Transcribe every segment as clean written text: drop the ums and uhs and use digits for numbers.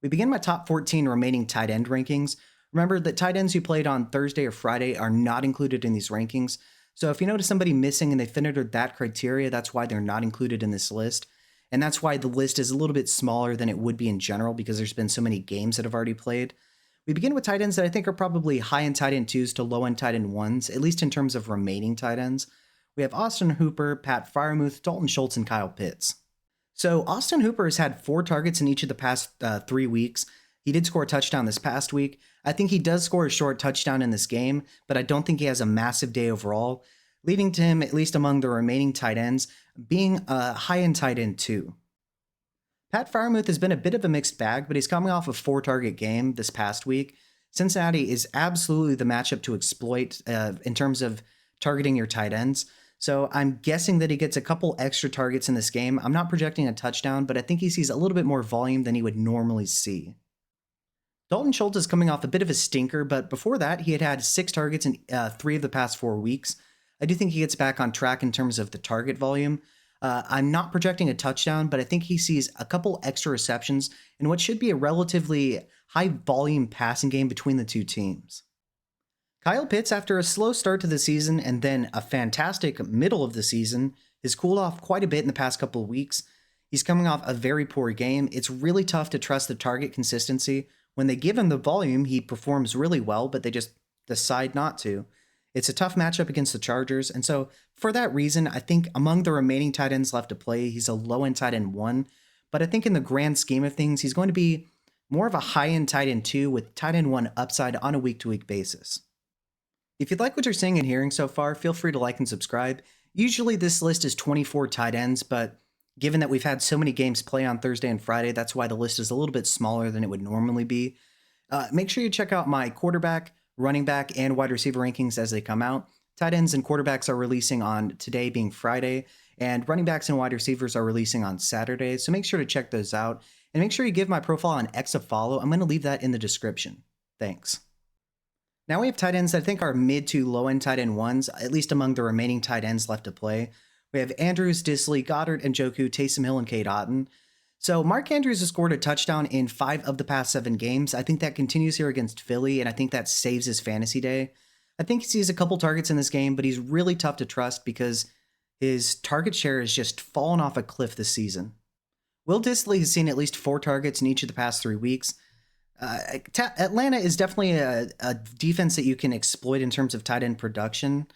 We begin my top 14 remaining tight end rankings. Remember that tight ends who played on Thursday or Friday are not included in these rankings. So if you notice somebody missing and they fit under that criteria, that's why they're not included in this list. And that's why the list is a little bit smaller than it would be in general because there's been so many games that have already played. We begin with tight ends that I think are probably high end tight end twos to low end tight end ones, at least in terms of remaining tight ends. We have Austin Hooper, Pat Fryermuth, Dalton Schultz, and Kyle Pitts. So Austin Hooper has had 4 targets in each of the past 3 weeks. He did score a touchdown this past week. I think he does score a short touchdown in this game, but I don't think he has a massive day overall, leading to him, at least among the remaining tight ends, being a high-end tight end too. Pat Fryermuth has been a bit of a mixed bag, but he's coming off a 4-target game this past week. Cincinnati is absolutely the matchup to exploit in terms of targeting your tight ends. So I'm guessing that he gets a couple extra targets in this game. I'm not projecting a touchdown, but I think he sees a little bit more volume than he would normally see. Dalton Schultz is coming off a bit of a stinker, but before that, he had had 6 targets in 3 of the past 4 weeks. I do think he gets back on track in terms of the target volume. I'm not projecting a touchdown, but I think he sees a couple extra receptions in what should be a relatively high volume passing game between the two teams. Kyle Pitts, after a slow start to the season and then a fantastic middle of the season, has cooled off quite a bit in the past couple of weeks. He's coming off a very poor game. It's really tough to trust the target consistency. When they give him the volume, he performs really well, but they just decide not to. It's a tough matchup against the Chargers, and so for that reason, I think among the remaining tight ends left to play, he's a low-end tight end 1, but I think in the grand scheme of things, he's going to be more of a high-end tight end 2 with tight end 1 upside on a week-to-week basis. If you like what you're seeing and hearing so far, feel free to like and subscribe. Usually this list is 24 tight ends, but given that we've had so many games play on Thursday and Friday, that's why the list is a little bit smaller than it would normally be. Make sure you check out my quarterback, running back, and wide receiver rankings as they come out. Tight ends and quarterbacks are releasing on today being Friday, and running backs and wide receivers are releasing on Saturday, so make sure to check those out. And make sure you give my profile on X a follow. I'm going to leave that in the description. Thanks. Now we have tight ends that I think are mid to low end tight end 1s, at least among the remaining tight ends left to play. We have Andrews, Disley, Goddard, and Njoku, Taysom Hill, and Cade Otton. So Mark Andrews has scored a touchdown in 5 of the past 7 games. I think that continues here against Philly, and I think that saves his fantasy day. I think he sees a couple targets in this game, but he's really tough to trust because his target share has just fallen off a cliff this season. Will Disley has seen at least 4 targets in each of the past 3 weeks. Atlanta is definitely a defense that you can exploit in terms of tight end production.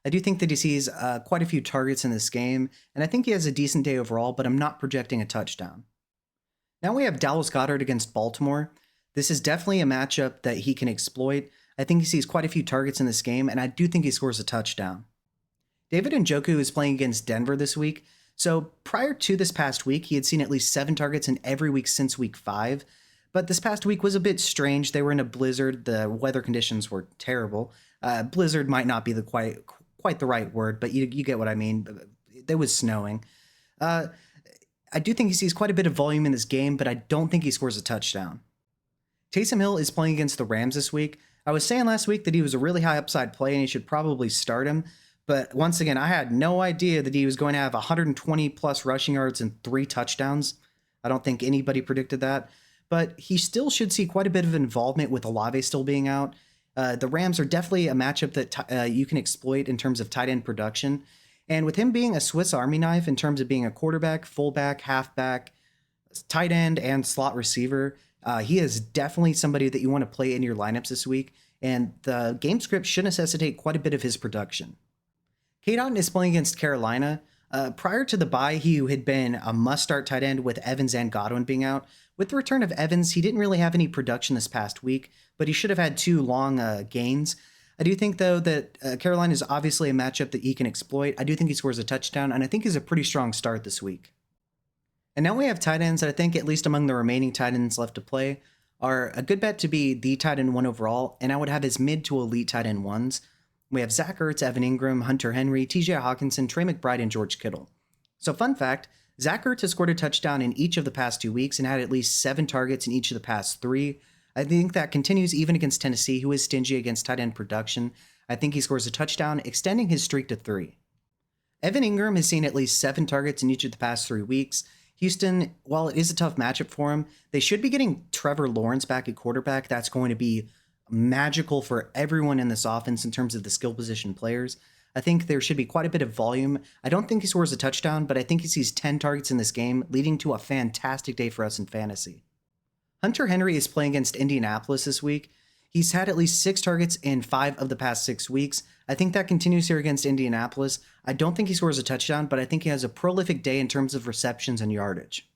I do think that he sees quite a few targets in this game, and I think he has a decent day overall, but I'm not projecting a touchdown. Now we have Dallas Goedert against Baltimore. This is definitely a matchup that he can exploit. I think he sees quite a few targets in this game, and I do think he scores a touchdown. David Njoku is playing against Denver this week. So prior to this past week, he had seen at least 7 targets in every week since week 5. But this past week was a bit strange. They were in a blizzard. The weather conditions were terrible. Blizzard might not be the quite the right word, but you get what I mean. It was snowing. I do think he sees quite a bit of volume in this game, but I don't think he scores a touchdown. Taysom Hill is playing against the Rams this week. I was saying last week that he was a really high upside play and you should probably start him. But once again, I had no idea that he was going to have 120 plus rushing yards and 3 touchdowns. I don't think anybody predicted that. But he still should see quite a bit of involvement with Olave still being out. The Rams are definitely a matchup that you can exploit in terms of tight end production. And with him being a Swiss Army knife in terms of being a quarterback, fullback, halfback, tight end, and slot receiver, he is definitely somebody that you want to play in your lineups this week. And the game script should necessitate quite a bit of his production. Cade Otton is playing against Carolina. Prior to the bye, he had been a must-start tight end with Evans and Godwin being out. With the return of Evans, he didn't really have any production this past week, but he should have had 2 long gains. I do think, though, that Carolina is obviously a matchup that he can exploit. I do think he scores a touchdown, and I think he's a pretty strong start this week. And now we have tight ends that I think, at least among the remaining tight ends left to play, are a good bet to be the tight end 1 overall, and I would have his mid to elite tight end 1s. We have Zach Ertz, Evan Ingram, Hunter Henry, TJ Hawkinson, Trey McBride, and George Kittle. So fun fact, Zach Ertz has scored a touchdown in each of the past 2 weeks and had at least 7 targets in each of the past 3. I think that continues even against Tennessee, who is stingy against tight end production. I think he scores a touchdown, extending his streak to 3. Evan Ingram has seen at least 7 targets in each of the past 3 weeks. Houston, while it is a tough matchup for him, they should be getting Trevor Lawrence back at quarterback. That's going to be magical for everyone in this offense in terms of the skill position players. I think there should be quite a bit of volume. I don't think he scores a touchdown, but I think he sees 10 targets in this game, leading to a fantastic day for us in fantasy. Hunter Henry is playing against Indianapolis this week. He's had at least 6 targets in 5 of the past 6 weeks. I think that continues here against Indianapolis. I don't think he scores a touchdown, but I think he has a prolific day in terms of receptions and yardage.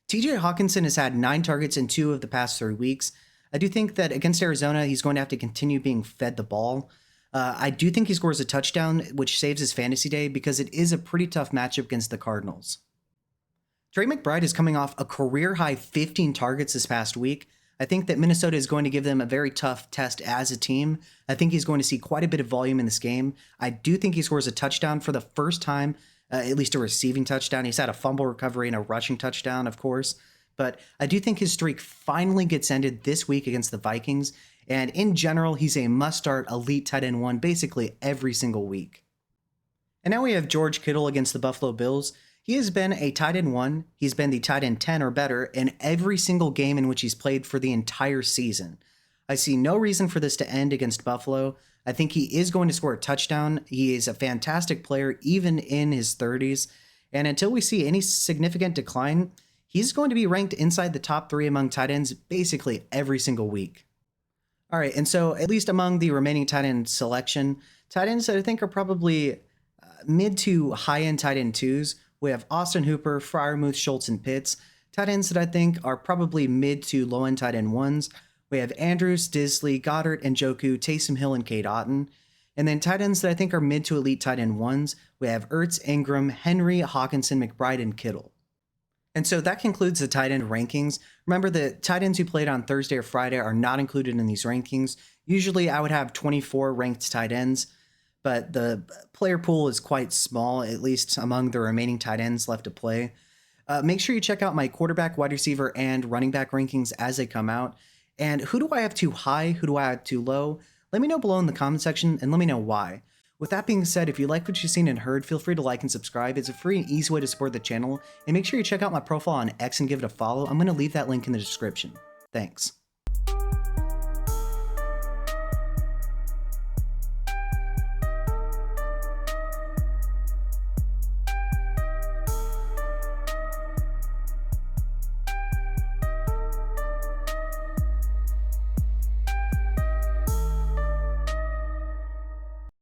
TJ Hawkinson has had 9 targets in 2 of the past 3 weeks. I do think that against Arizona, he's going to have to continue being fed the ball. I do think he scores a touchdown, which saves his fantasy day because it is a pretty tough matchup against the Cardinals. Trey McBride is coming off a career-high 15 targets this past week. I think that Minnesota is going to give them a very tough test as a team. I think he's going to see quite a bit of volume in this game. I do think he scores a touchdown for the first time, at least a receiving touchdown. He's had a fumble recovery and a rushing touchdown, of course. But I do think his streak finally gets ended this week against the Vikings. And in general, he's a must-start elite tight end 1 basically every single week. And now we have George Kittle against the Buffalo Bills. He has been a tight end 1. He's been the tight end 10 or better in every single game in which he's played for the entire season. I see no reason for this to end against Buffalo. I think he is going to score a touchdown. He is a fantastic player, even in his 30s. And until we see any significant decline, he's going to be ranked inside the top 3 among tight ends basically every single week. All right, and so at least among the remaining tight end selection, tight ends that I think are probably mid to high-end tight end 2s, we have Austin Hooper, Freiermuth, Schultz, and Pitts. Tight ends that I think are probably mid to low-end tight end 1s. We have Andrews, Disley, Goddard, Njoku, Taysom Hill, and Cade Otton. And then tight ends that I think are mid to elite tight end 1s, we have Ertz, Ingram, Henry, Hawkinson, McBride, and Kittle. And so that concludes the tight end rankings. Remember, the tight ends who played on Thursday or Friday are not included in these rankings. Usually I would have 24 ranked tight ends, but the player pool is quite small, at least among the remaining tight ends left to play. Make sure you check out my quarterback, wide receiver, and running back rankings as they come out. And who do I have too high? Who do I have too low? Let me know below in the comment section and let me know why. With that being said, if you like what you've seen and heard, feel free to like and subscribe. It's a free and easy way to support the channel. And make sure you check out my profile on X and give it a follow. I'm going to leave that link in the description. Thanks.